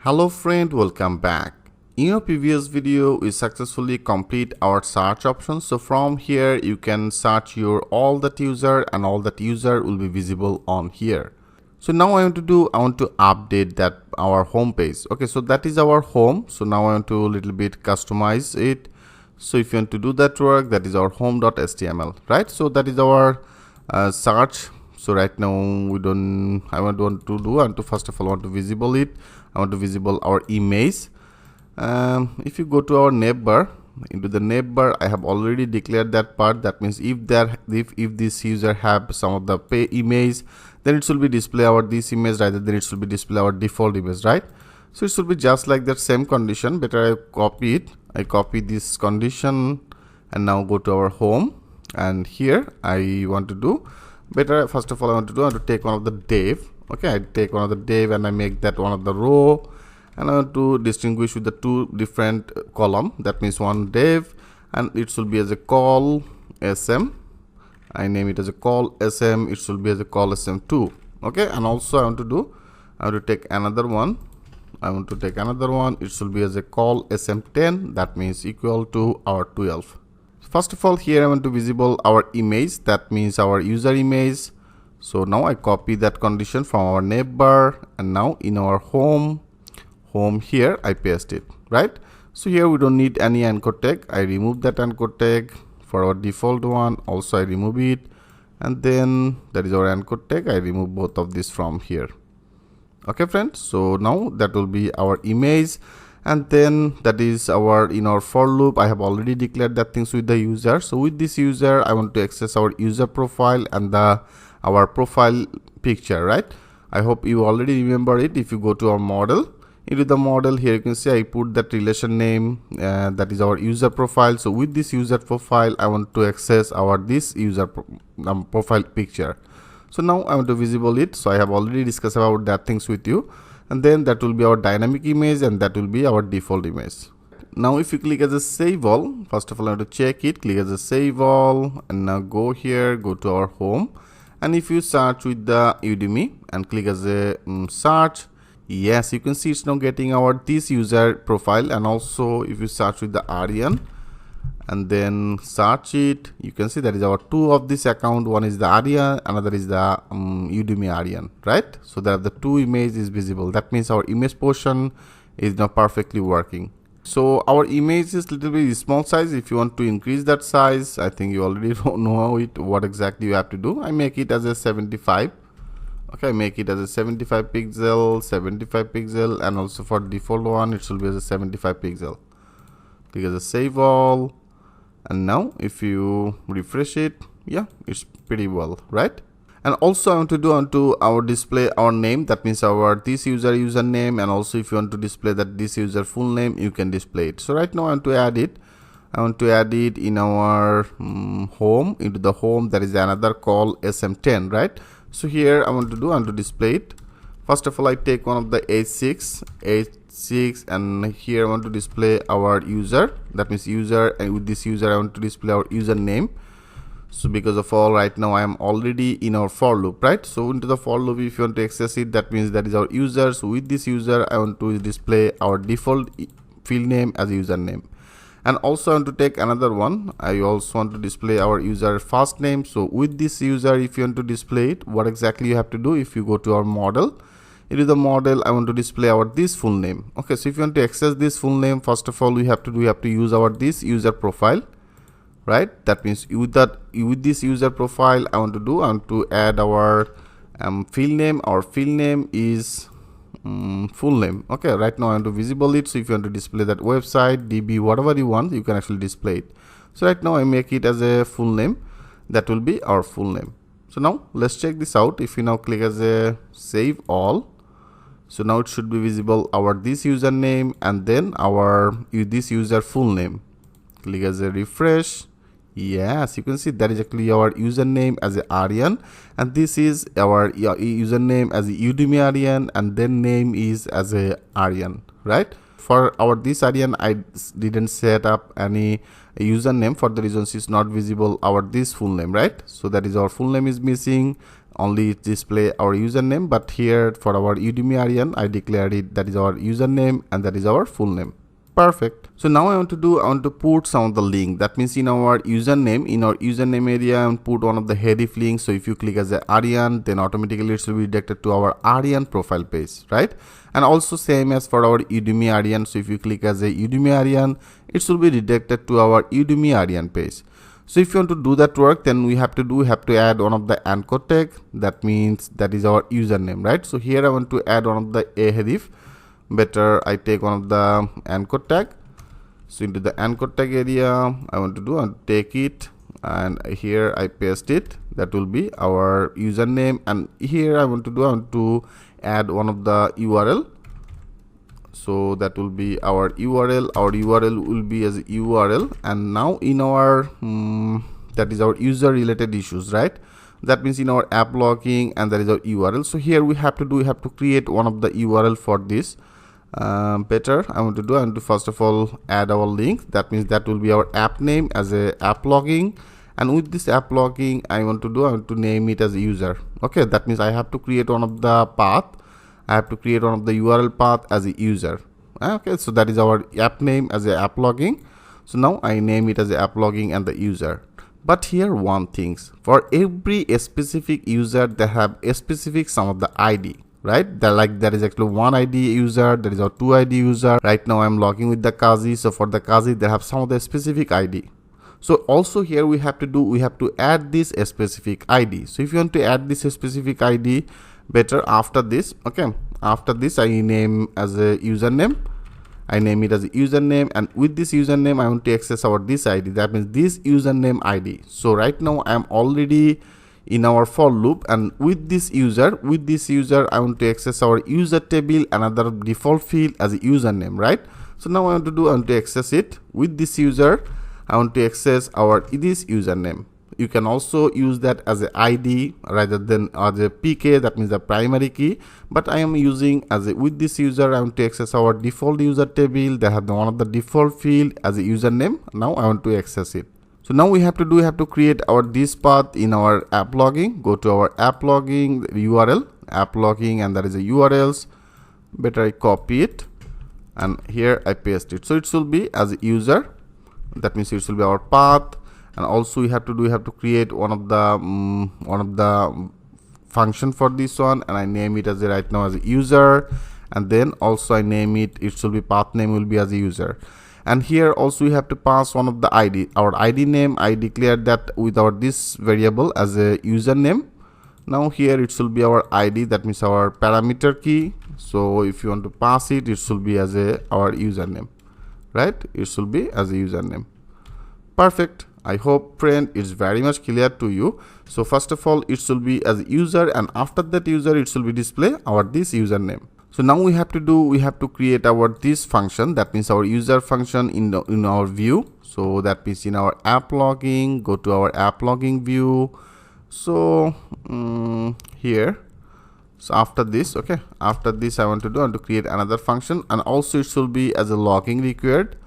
Hello friend, welcome back. In our previous video, we successfully complete our search option. So from here, you can search your all that user and all that user will be visible on here. So now I want to update that our home page. Okay, so that is our home. So now I want to little bit customize it. So if you want to do that work, that is our home.html, right? So that is our search. So right now I want to first of all want to visible it. I want to visible our image. If you go to our navbar, into the navbar, I have already declared that part. That means if this user have some of the pay image, then it should be display our this image rather than it should be display our default image, right? So it should be just like that same condition. Better I copy it. I copy this condition and now go to our home, and here I want to do better. First of all, I want to take one of the div. Okay, I take one of the div and I make that one of the row, and I want to distinguish with the two different column. That means one div, and it should be as a call sm. I name it as a call sm. It should be as a call sm2. Okay, and also I want to take another one. It should be as a call sm10. That means equal to our 12. First of all, here I want to visible our image. That means our user image. So now I copy that condition from our navbar, and now in our home here I paste it, right? So here we don't need any anchor tag. I remove that anchor tag. For our default one also I remove it, and then that is our anchor tag. I remove both of these from here. Okay friends, so now that will be our image, and then that is our in our for loop. I have already declared that things with the user. So with this user I want to access our user profile and our profile picture, right? I hope you already remember it. If you go to our model, into the model, here you can see I put that relation name, that is our user profile. So with this user profile I want to access our this user profile picture. So now I want to visible it. So I have already discussed about that things with you, and then that will be our dynamic image, and that will be our default image. Now if you click as a save all, first of all I want to check it, click as a save all, and now go here, go to our home, and if you search with the Udemy and click as a search, yes, you can see it's now getting our this user profile. And also if you search with the Aryan and then search it, you can see that is our two of this account. One is the Aryan, another is the Udemy Aryan, right? So that the two image is visible. That means our image portion is now perfectly working. So our image is little bit small size. If you want to increase that size, I think you already know what exactly you have to do. I make it as a 75. Okay, make it as a 75 pixel, and also for default one it should be as a 75 pixel. Click as a save all, and now if you refresh it, yeah, it's pretty well, right? And also I want to do onto our display our name. That means our this username, and also if you want to display that this user full name, you can display it. So right now I want to add it. In our home. Into the home, there is another call sm10, right? So here I want to display it. First of all, I take one of the h6, and here I want to display our user. That means user, and with this user I want to display our username. So because of all, right now I am already in our for loop, right? So into the for loop, if you want to access it, that means that is our user. So with this user I want to display our default field name as a username. And also I want to take another one. I also want to display our user first name. So with this user, if you want to display it, what exactly you have to do? If you go to our model, into the model, I want to display our this full name. Okay, so if you want to access this full name, first of all we have to use our this user profile, right? That means with this user profile I want to add our field name. Our field name is full name. Okay, right now I want to visible it. So if you want to display that website, DB, whatever you want, you can actually display it. So right now I make it as a full name. That will be our full name. So now let's check this out. If you now click as a save all, so now it should be visible our this username and then our this user full name. Click as a refresh. Yes, you can see that is actually our username as a Aryan, and this is our username as a Udemy Aryan, and then name is as a Aryan, right? For our this Aryan, I didn't set up any username for the reasons it's not visible our this full name, right? So that is our full name is missing. only display our username, but here for our Udemy Aryan I declared it that is our username and that is our full name. Perfect. So now I want to put some of the link. That means in our username area I want to put one of the heading links. So if you click as a Aryan, then automatically it will be redirected to our Aryan profile page, right? And also same as for our Udemy Aryan. So if you click as a Udemy Aryan, it will be redirected to our Udemy Aryan page. So if you want to do that work, then we have to add one of the anchor tag. That means that is our username, right? So here I want to add one of the href. Better I take one of the anchor tag. So into the anchor tag area I want to take it, and here I paste it. That will be our username, and here I want to add one of the URL. So that will be our URL. Our URL will be as URL, and now in our that is our user related issues, right? That means in our app logging, and that is our URL. So here we have to create one of the URL for this. Better I want to first of all add our link. That means that will be our app name as a app logging, and with this app logging I want to name it as a user. Okay, that means I have to create one of the path. I have to create one of the URL path as a user. Okay, so that is our app name as a app logging. So now I name it as a app logging and the user. But here one things, for every specific user they have a specific some of the ID, right? There is actually one ID user, there is a 2 ID user. Right now I'm logging with the Kazi, so for the Kazi they have some of the specific ID. So also here we have to add this specific ID. So if you want to add this specific ID, better after this, okay, after this I name as a username. I name it as a username, and with this username I want to access our this ID. That means this username ID. So right now I am already in our for loop, and with this user I want to access our user table, another default field as a username, right? So now I want to access it. With this user I want to access our this username. You can also use that as a ID rather than as a PK, that means the primary key, but I am using as a with this user I want to access our default user table. They have one of the default field as a username. Now I want to access it. So now we have to create our this path in our app logging. Go to our app logging URL, app logging, and that is a URLs. Better I copy it, and here I paste it. So it will be as a user. That means it will be our path. And also we have to create one of the function for this one, and I name it as a right now as a user, and then also I name it should be path name will be as a user. And here also we have to pass one of the ID, our ID name. I declared that with our this variable as a username. Now here it should be our ID, that means our parameter key. So if you want to pass it, it should be as our username, right? It should be as a username. Perfect. I hope friend it's very much clear to you. So first of all it should be as a user, and after that user it should be display our this username. So now we have to create our this function, that means our user function in our view. So that means in our app logging, go to our app logging view. So here, so after this, okay, after this I want to create another function, and also it should be as a logging required.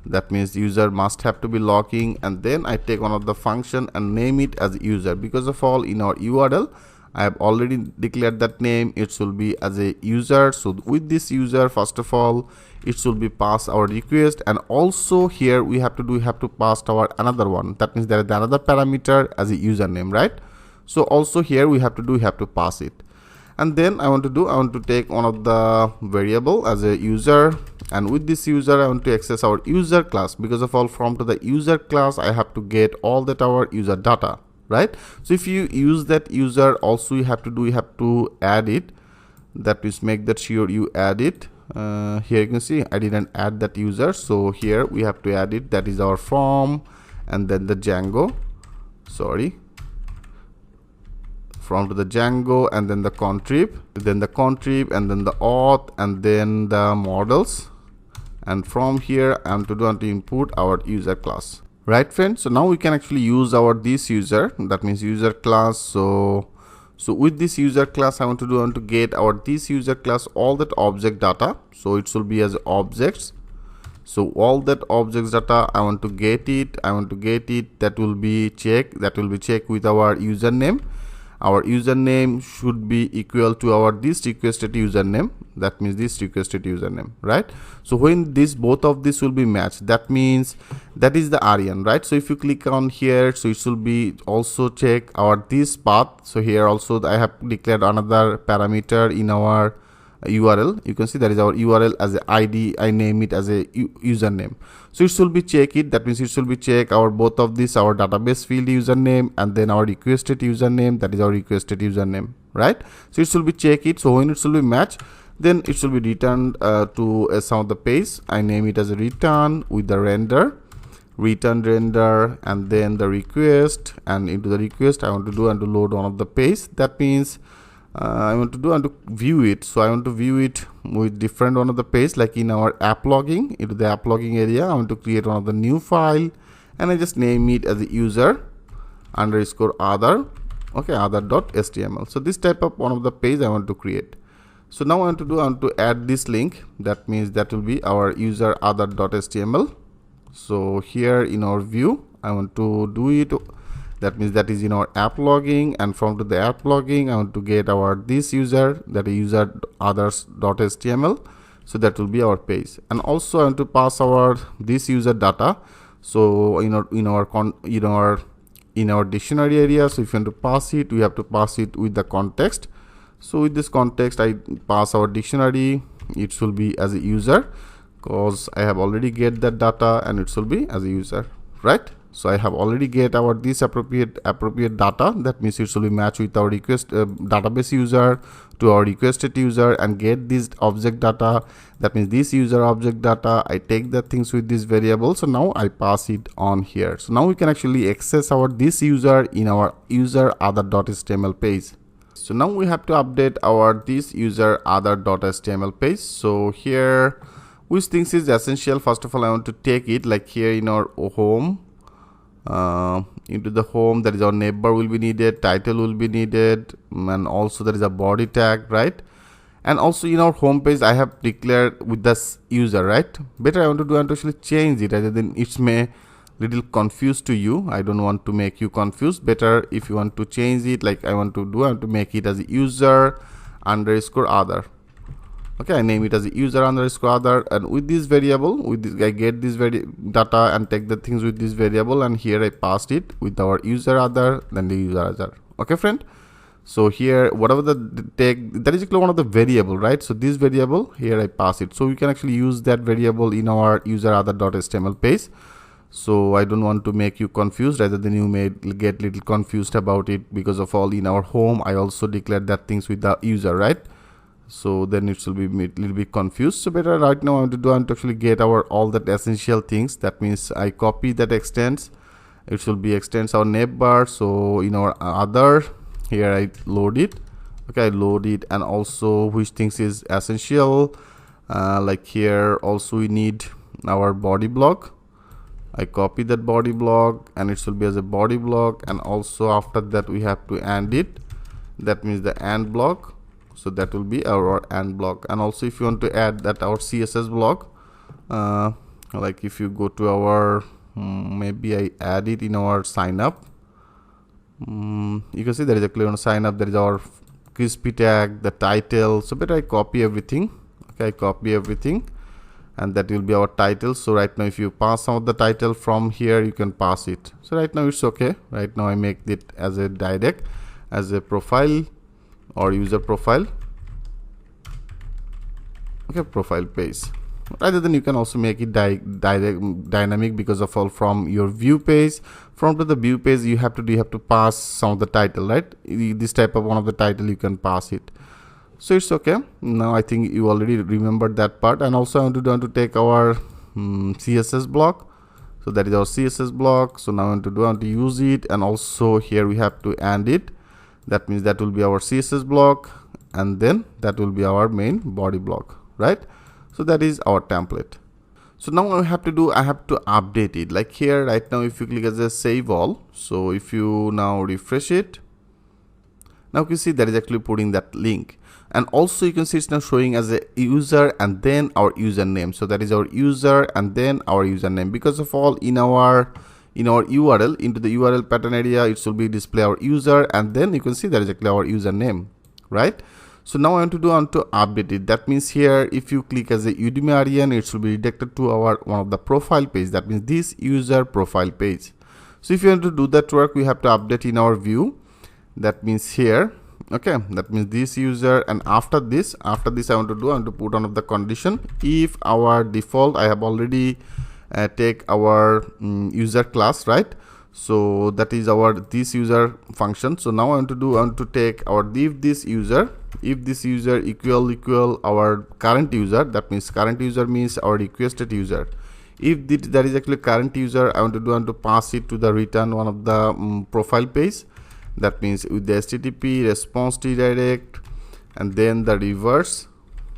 That means user must have to be logging, and then I take one of the function and name it as user. Because of all in our URL I have already declared that name, it should be as a user. So with this user, first of all it should be pass our request, and also here we have to pass our another one. That means there is another parameter as a username, right? So also here we have to pass it. And then I want to take one of the variable as a user, and with this user I want to access our user class. Because of all from to the user class I have to get all that our user data, right? So if you use that user, also you have to add it. That is, make that sure you add it. Here you can see I didn't add that user, so here we have to add it. That is our from, and then the Django, sorry, from to the Django, and then the contrib, and then the auth, and then the models. And from here I'm to input our user class, right friends? So now we can actually use our this user, that means user class. So with this user class I want to get our this user class all that object data. So it should be as objects. So all that objects data I want to get it. That will be check with our username. our username should be equal to our this requested username. That means this requested username, right? So when this both of this will be matched, that means that is the Aryan, right? So if you click on here, so it should be also check our this path. So here also I have declared another parameter in our URL. You can see that is our URL as a ID. I name it as a username. So it should be check it. That means it should be check our both of this, our database field username and then our requested username. That is our requested username, right? So it should be check it. So when it should be matched, then it should be returned to some of the page. I name it as a return with the return render and then the request, and into the request I want to do and to load one of the page. That means I want to do and to view it. So I want to view it with different one of the page, like in our app logging. Into the app logging area I want to create one of the new file and I just name it as a user underscore other, okay, other.html. So this type of one of the page I want to create. So now I want to add this link. That means that will be our user other.html. So here in our view I want to do it. That means that is in our app logging, and from to the app logging I want to get our this user, that is user others.html. So that will be our page, and also I want to pass our this user data. So in our dictionary area, so if you want to pass it, we have to pass it with the context. So with this context I pass our dictionary. It should be as a user because I have already get that data, and it should be as a user, right? So I have already get our this appropriate data. That means it should be matched with our request database user to our requested user and get this object data. That means this user object data, I take the things with this variable. So now I pass it on here. So now we can actually access our this user in our user other.html page. So now we have to update our this user other.html page. So here which things is essential? First of all I want to take it like here in our home. Into the home, that is our neighbor will be needed, title will be needed, and also there is a body tag, right? And also in our home page I have declared with this user, right? Better I want to do and actually change it rather than it's may little confused to you. I don't want to make you confused. Better if you want to change it, like I want to make it as a user underscore other. Okay, I name it as a user underscore other, and with this variable, with this I get this data and take the things with this variable, and here I passed it with our user other, then the user other. Okay, friend. So here whatever the take, that is actually one of the variable, right? So this variable here I pass it, so we can actually use that variable in our user other.html page. So I don't want to make you confused, rather than you may get little confused about it, because of all in our home I also declared that things with the user, right? So then it will be a little bit confused. So better right now I want to actually get our all that essential things. That means I copy that extends. It should be extends our neighbor. So in our other here I load it. Okay, I load it, and also which things is essential. Like here also we need our body block. I copy that body block, and it should be as a body block, and also after that we have to end it. That means the end block. So that will be our end block. And also if you want to add that our CSS block, like if you go to our maybe I add it in our sign up. You can see there is a clear on sign up. There is our crispy tag, the title. So better I copy everything. Okay, I copy everything, and that will be our title. So right now if you pass out the title from here, you can pass it. So right now it's okay. Right now I make it as a direct, as a profile or user profile. Okay, profile page. Rather than you can also make it dynamic, because of all from your view page. From to the view page you have to pass some of the title, right? This type of one of the title you can pass it. So it's okay. Now I think you already remembered that part. And also I want to take our CSS block. So that is our CSS block. So now I want to use it, and also here we have to end it. That means that will be our CSS block, and then that will be our main body block, right? So that is our template. So now what I have to do, I have to update it. Like here right now if you click as a save all, so if you now refresh it, now you can see that is actually putting that link. And also you can see it's now showing as a user and then our username. So that is our user and then our username. Because of all in our in our URL, into the URL pattern area, it should be display our user, and then you can see there is actually our username, right? So now I want to update it. That means here, if you click as a Udemy Aryan, it should be redirected to our one of the profile page. That means this user profile page. So if you want to do that work, we have to update in our view. That means here, okay, that means this user, and after this I want to put one of the condition. If our default, I have already take our user class, right? So that is our this user function. So now I want to take our if this user equal our current user. That means current user means our requested user. If that is actually current user, I want to pass it to the return one of the profile page. That means with the HTTP response redirect, and then the reverse,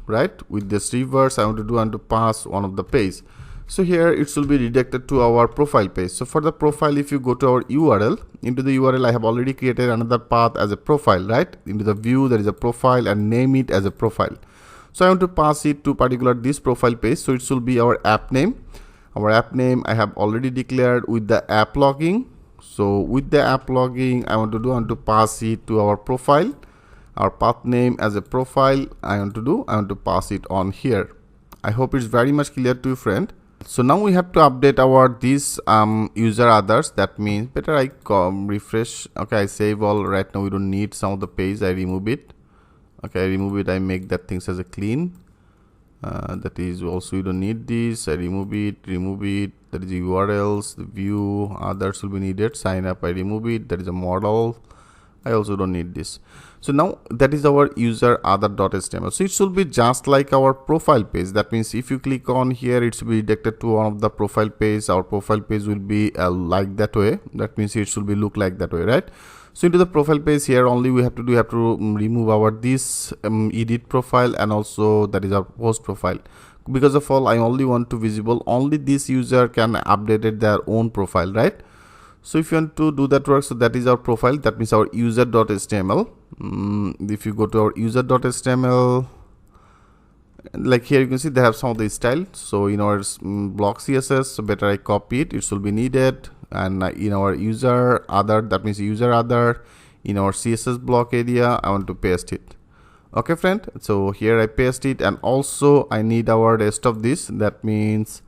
right? With this reverse, I want to pass one of the page. So here it should be redirected to our profile page. So for the profile, if you go to our URL, into the URL, I have already created another path as a profile, right? Into the view, there is a profile, and name it as a profile. So I want to pass it to particular this profile page. So it should be our app name. Our app name I have already declared with the app logging. So with the app logging, I want to pass it to our profile. Our path name as a profile, I want to pass it on here. I hope it's very much clear to you, friend. So now we have to update our this user others. That means better I refresh. Okay, I save all. Right now we don't need some of the page. I remove it. Okay, I remove it. I make that things as a clean. That is also you don't need this. I remove it. That is the URLs, the view, others will be needed. Sign up, I remove it. That is a model. I also don't need this. So now that is our user other.html. So it should be just like our profile page. That means if you click on here, it should be redirected to one of the profile page. Our profile page will be like that way. That means it should be look like that way, right? So into the profile page here only we have to remove our this edit profile, and also that is our post profile. Because of all, I only want to visible only this user can update their own profile, right? So if you want to do that work, so that is our profile. That means our user.html. If you go to our user.html, like here you can see they have some of the style. So in our block CSS, so better I copy it. It should be needed. And in our user other, that means user other, in our CSS block area, I want to paste it. Okay, friend. So here I paste it, and also I need our rest of this. That means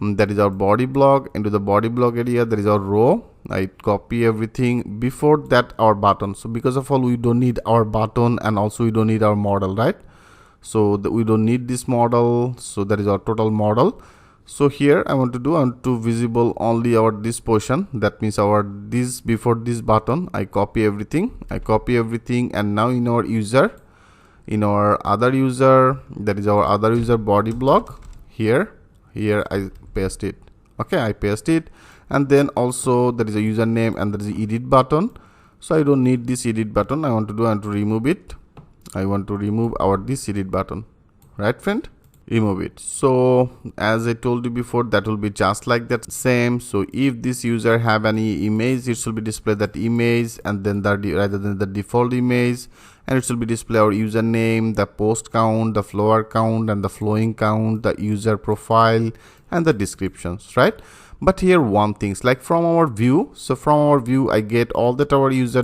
that is our body block. Into the body block area, there is our row. I copy everything. Before that, our button. So because of all, we don't need our button, and also we don't need our model, right? So we don't need this model. So that is our total model. So here I want to visible only our this portion. That means our this before this button. I copy everything. And now in our user, in our other user, that is our other user body block, here I paste it. Okay, I paste it, and then also there is a username, and there is a edit button. So I don't need this edit button. I want to remove it. I want to remove our this edit button, right, friend? Remove it. So as I told you before, that will be just like that same. So if this user have any image, it should be display that image, and then rather than the default image, and it should be display our username, the post count, the flower count, and the flowing count, the user profile, and the descriptions, right? But here one things, like from our view, so from our view I get all that our user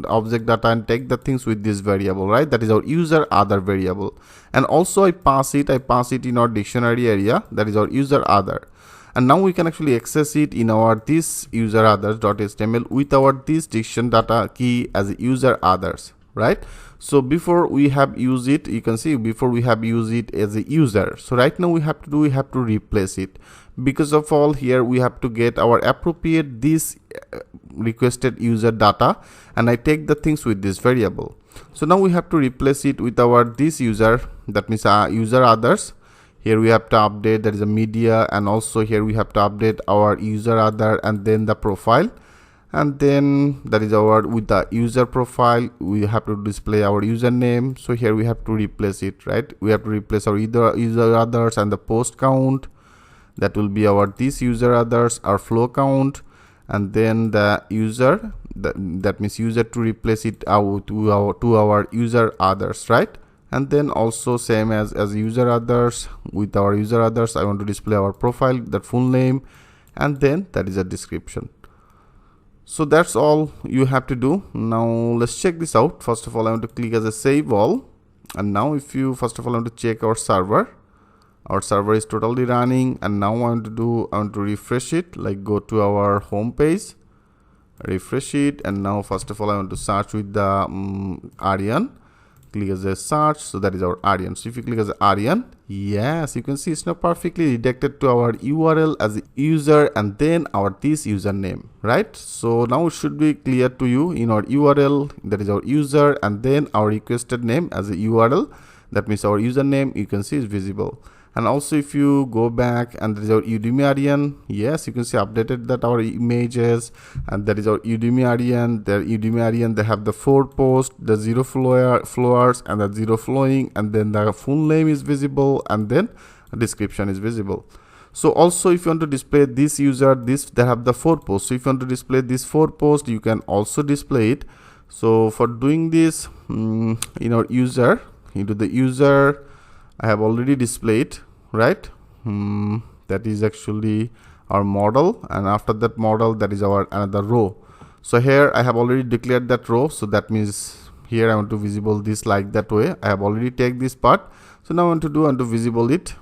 object data and take the things with this variable, right? That is our user other variable, and also I pass it in our dictionary area, that is our user other. And now we can actually access it in our this user others.html with our this diction data key as user others, right? So before we have used it, you can see before we have used it as a user. So right now we have to replace it. Because of all, here we have to get our appropriate this requested user data, and I take the things with this variable. So now we have to replace it with our this user, that means user others. Here we have to update, that is a media, and also here we have to update our user other, and then the profile, and then that is our with the user profile we have to display our username. So here we have to replace it, right? We have to replace our user others and the post count. That will be our this user others, our flow count, and then the user, that means user to replace it to our user others, right? And then also same as user others, with our user others I want to display our profile, that full name, and then that is a description. So that's all you have to do. Now let's check this out. First of all, I want to click as a save all, and now if you first of all want to check our server is totally running, and now I want to refresh it, like go to our home page, refresh it, and now first of all I want to search with the Aryan. Click as a search, so that is our Aryan. So if you click as Aryan, yes, you can see it's now perfectly redirected to our URL as a user and then our this username, right? So now it should be clear to you. In our URL, that is our user, and then our requested name as a URL, that means our username, you can see is visible. And also if you go back, and there is our Udemy Aryan, yes, you can see updated that our images, and that is our Udemy Aryan. The Udemy Aryan, they have the 4 posts, the 0 followers and the 0 following, and then the full name is visible, and then a description is visible. So also if you want to display this user, they have the 4 posts. So if you want to display this 4 posts, you can also display it. So for doing this, in our user, into the user, I have already displayed, right? That is actually our model, and after that model, that is our another row. So here I have already declared that row, so that means here I want to visible this like that way. I have already take this part, so now I want to visible it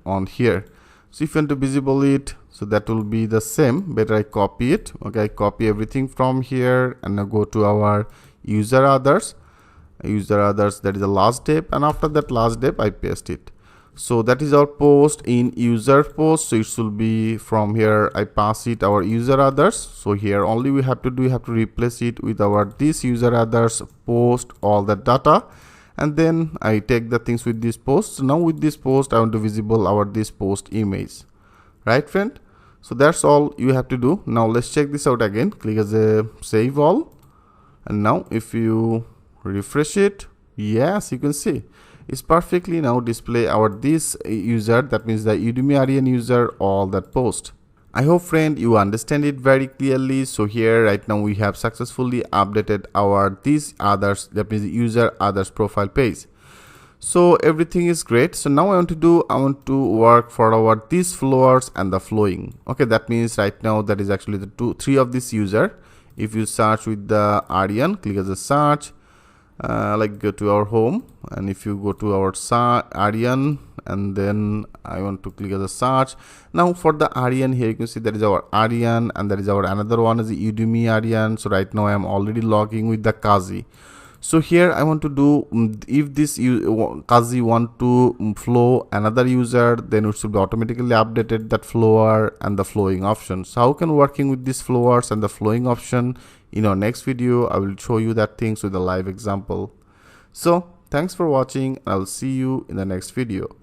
on here. So if you want to visible it, so that will be the same. Better I copy it. Okay, I copy everything from here, and now go to our user others, that is the last step, and after that last step I paste it. So that is our post in user post. So it should be from here I pass it our user others. So here only we have to replace it with our this user others post all the data, and then I take the things with this post. So now with this post I want to visible our this post image, right friend? So that's all you have to do. Now let's check this out again. Click as a save all, and now if you refresh it, yes, you can see it's perfectly now display our this user, that means the Udemy Aryan user, all that post. I hope friend you understand it very clearly. So here right now we have successfully updated our this others, that means the user others profile page. So everything is great. So now I want to work for our these followers and the flowing. Okay, that means right now that is actually the 3 of this user. If you search with the Aryan, click as a search, like go to our home, and if you go to our Aryan, and then I want to click as a search. Now for the Aryan, here you can see that is our Aryan, and that is our another one is the Udemy Aryan. So right now I am already logging with the Kazi. So here I want to do, if this Kazi want to flow another user, then it should be automatically updated that flower and the flowing option. So how can working with these flowers and the flowing option? In our next video, I will show you that things with a live example. So thanks for watching. I'll see you in the next video.